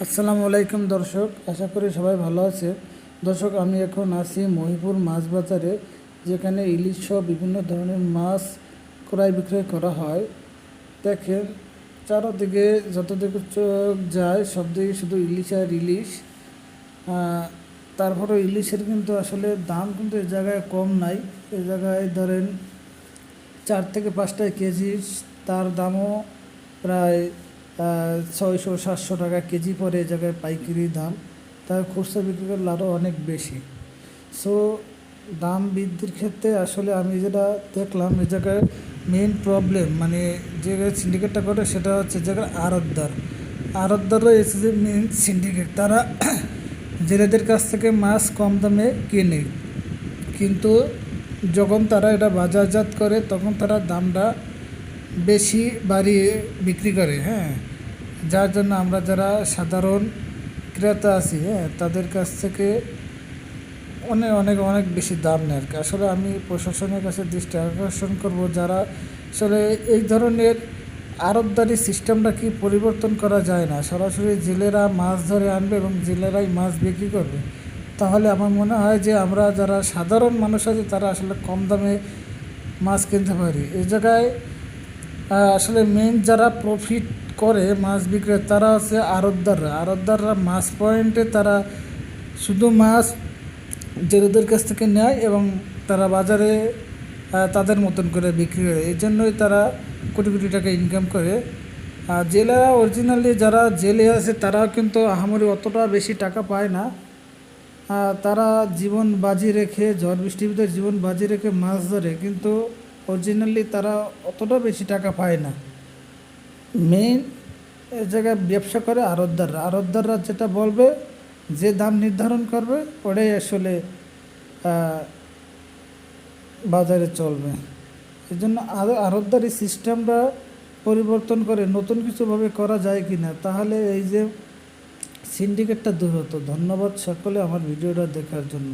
আসসালামু আলাইকুম দর্শক, আশা করি সবাই ভালো আছে। দর্শক, আমি এখন আছি মহিপুর মাছ বাজারে, যেখানে ইলিশ সহ বিভিন্ন ধরনের মাছ ক্রয় বিক্রয় করা হয়। দেখেন, চারদিকে যতদিকে চোখ যায় সব দিকে শুধু ইলিশ আর ইলিশ। তারপরে ইলিশের কিন্তু আসলে দাম কিন্তু এই জায়গায় কম নাই। এই জায়গায় ধরেন 4 থেকে 5 টাকা কেজি, তার দামও প্রায় 600-700 টাকা কেজি পরে এই জায়গায় পাইকারি দাম। তার খুচরা বিক্রি করলে আরও অনেক বেশি। সো দাম বৃদ্ধির ক্ষেত্রে আসলে আমি যেটা দেখলাম, এই জায়গায় মেইন প্রবলেম মানে যে সিন্ডিকেটটা করে সেটা হচ্ছে জায়গায় আড়তদাররা এসে যে মেইন সিন্ডিকেট, তারা জেলেদের কাছ থেকে মাছ কম দামে কেনে, কিন্তু যখন তারা এটা বাজারজাত করে তখন তারা দামটা বেশি বাড়িয়ে বিক্রি করে। হ্যাঁ, যার জন্য আমরা যারা সাধারণ ক্রেতা আছি, তাদের কাছ থেকে অনেক অনেক অনেক বেশি দাম নেয় আর কি। আসলে আমি প্রশাসনের কাছে দৃষ্টি আকর্ষণ করব, যারা আসলে এই ধরনের আড়তদারি সিস্টেমটা কি পরিবর্তন করা যায় না, সরাসরি জেলেরা মাছ ধরে আনবে এবং জেলেরাই মাছ বিক্রি করবে। তাহলে আমার মনে হয় যে আমরা যারা সাধারণ মানুষ আছে তারা আসলে কম দামে মাছ কিনতে পারি। এই জায়গায় আসলে মেইন যারা প্রফিট করে মাছ বিক্রি, তারা হচ্ছে আড়তদাররা মাছ পয়েন্টে তারা শুধু মাছ জেলেদের কাছ থেকে নেয় এবং তারা বাজারে তাদের মতন করে বিক্রি করে। এই জন্যই তারা কোটি কোটি টাকা ইনকাম করে। আর জেলেরা অরিজিনালি যারা জেলে আছে তারাও কিন্তু আহামরি অতটা বেশি টাকা পায় না। তারা জীবন বাজি রেখে, ঝড় বৃষ্টির ভিতরে জীবন বাজি রেখে মাছ ধরে, কিন্তু অরিজিনালি তারা অতটা বেশি টাকা পায় না। মেইন এ জায়গায় ব্যবসা করে আড়তদাররা যেটা বলবে, যে দাম নির্ধারণ করবে ওটাই আসলে বাজারে চলবে। এই জন্য আড়তদারি সিস্টেমটা পরিবর্তন করে নতুন কিছুভাবে করা যায় কি না, তাহলে এই যে সিন্ডিকেটটা দূর হতো। ধন্যবাদ সকলে আমার ভিডিওটা দেখার জন্য।